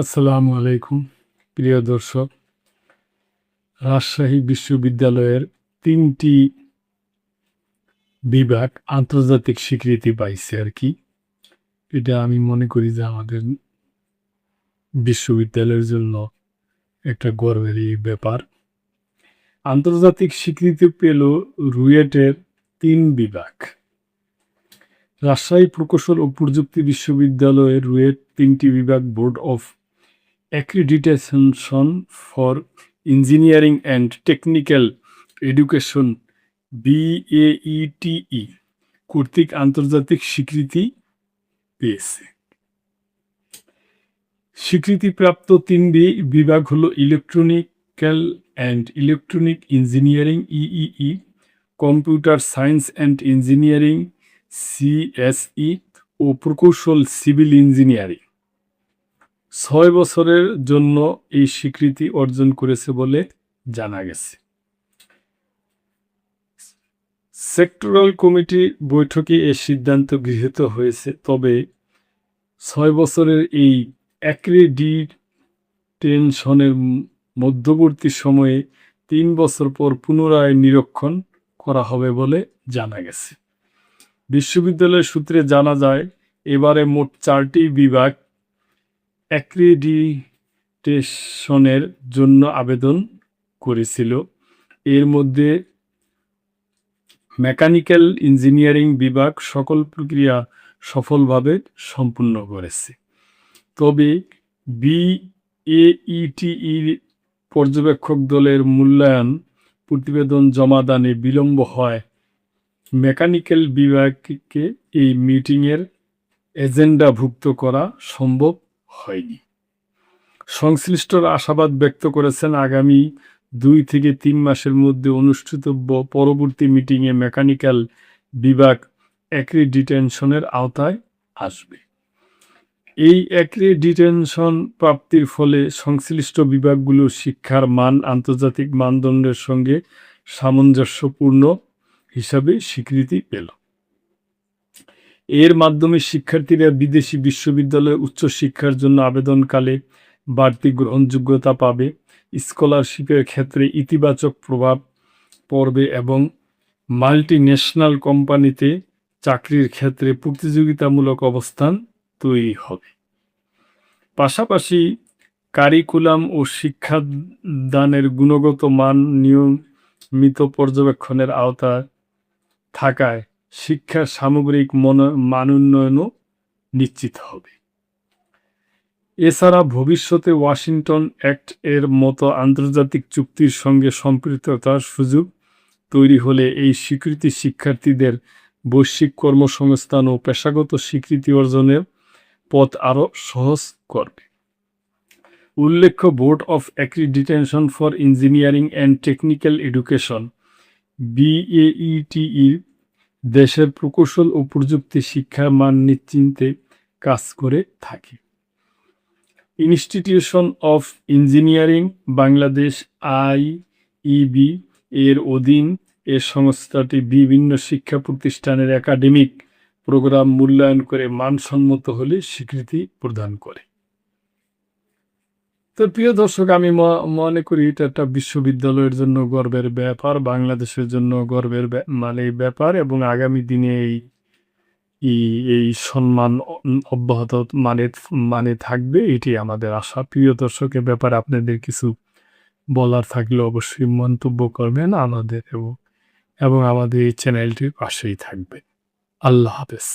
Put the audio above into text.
আসসালামু আলাইকুম প্রিয় দর্শক। রাজশাহী বিশ্ববিদ্যালয়ের ৩টি বিভাগ আন্তর্জাতিক স্বীকৃতি পাইছে আর কি। এটা আমি মনে করি যে আমাদের বিশ্ববিদ্যালয়ের জন্য একটা গর্বেরই ব্যাপার। আন্তর্জাতিক স্বীকৃতি পেল রুয়েটের ৩ বিভাগ। রাজশাহী প্রকৌশল ও প্রযুক্তি বিশ্ববিদ্যালয়ের রুয়েট ৩টি বিভাগ board of accreditation for engineering and technical education BAETE কর্তৃক আন্তর্জাতিক স্বীকৃতি পেয়েছে। স্বীকৃতিপ্রাপ্ত ৩ বিভাগ হলো electronical and electronic engineering EEE, computer science and engineering CSE ও প্রকৌশল সিভিল ইঞ্জিনিয়ারিং। ৬ বছরের জন্য এই স্বীকৃতি অর্জন করেছে বলে জানা গেছে। সেক্টরাল কমিটি বৈঠকে এ সিদ্ধান্ত গৃহীত হয়েছে। তবে ৬ বছরের এই অ্যাক্রিডিটেশনের মধ্যবর্তী সময়ে ৩ বছর পর পুনরায় নিরীক্ষণ করা হবে বলে জানা গেছে। বিশ্ববিদ্যালয় সূত্রে জানা যায়, এবারে মোট ৪টি বিভাগ অ্যাক্রিডিটেশনের জন্য আবেদন করেছিল। এর মধ্যে মেকানিক্যাল ইঞ্জিনিয়ারিং বিভাগ সকল প্রক্রিয়া সফলভাবে সম্পূর্ণ করেছে। তবে BAETE পর্যবেক্ষক দলের মূল্যায়ন প্রতিবেদন জমাদানে বিলম্ব হয় মেকানিক্যাল বিভাগকে এই মিটিংয়ের এজেন্ডাভুক্ত করা সম্ভব হয়নি। সংশ্লিষ্টরা আশাবাদ ব্যক্ত করেছেন, আগামী ২ থেকে ৩ মাসের মধ্যে অনুষ্ঠিতব্য পরবর্তী মিটিংয়ে মেকানিক্যাল বিভাগ অ্যাক্রিডিটেশনের আওতায় আসবে। এই অ্যাক্রিডিটেশন প্রাপ্তির ফলে সংশ্লিষ্ট বিভাগগুলো শিক্ষার মান আন্তর্জাতিক মানদণ্ডের সঙ্গে সামঞ্জস্যপূর্ণ হিসাবে স্বীকৃতি পেল। এর মাধ্যমে শিক্ষার্থীরা বিদেশি বিশ্ববিদ্যালয়ে উচ্চশিক্ষার জন্য আবেদনকালে বাড়তি গ্রহণযোগ্যতা পাবে, স্কলারশিপের ক্ষেত্রে ইতিবাচক প্রভাব পড়বে এবং মাল্টিন্যাশনাল কোম্পানিতে চাকরির ক্ষেত্রে প্রতিযোগিতামূলক অবস্থান তৈরি হবে। পাশাপাশি কারিকুলাম ও শিক্ষাদানের গুণগত মান নিয়মিত পর্যবেক্ষণের আওতায় থাকায় শিক্ষার সামগ্রিক মানোন্নয়নও নিশ্চিত হবে। এছাড়া ভবিষ্যতে ওয়াশিংটন অ্যাক্ট এর মতো আন্তর্জাতিক চুক্তির সঙ্গে সম্পৃক্ততার সুযোগ তৈরি হলে এই স্বীকৃতি শিক্ষার্থীদের বৈশ্বিক কর্মসংস্থান ও পেশাগত স্বীকৃতি অর্জনের পথ আরও সহজ করবে। উল্লেখ্য, board of accreditation for engineering and technical education BAETE দেশের প্রকৌশল ও প্রযুক্তি শিক্ষার মান নিশ্চিন্তে কাজ করে থাকে। Institution of engineering Bangladesh IEB এর অধীন এ সংস্থাটি বিভিন্ন শিক্ষা প্রতিষ্ঠানের একাডেমিক প্রোগ্রাম মূল্যায়ন করে মানসম্মত হলে স্বীকৃতি প্রদান করে। তো প্রিয় দর্শক, আমি মনে করি এটা একটা বিশ্ববিদ্যালয়ের জন্য গর্বের ব্যাপার, বাংলাদেশের জন্য গর্বের ব্যাপার এবং আগামী দিনে এই সম্মান অব্যাহত মানে থাকবে, এটি আমাদের আশা। প্রিয় দর্শকের ব্যাপারে আপনাদের কিছু বলার থাকলে অবশ্যই মন্তব্য করবেন আমাদের এবং আমাদের এই চ্যানেলটির পাশেই থাকবে। আল্লাহ হাফেজ।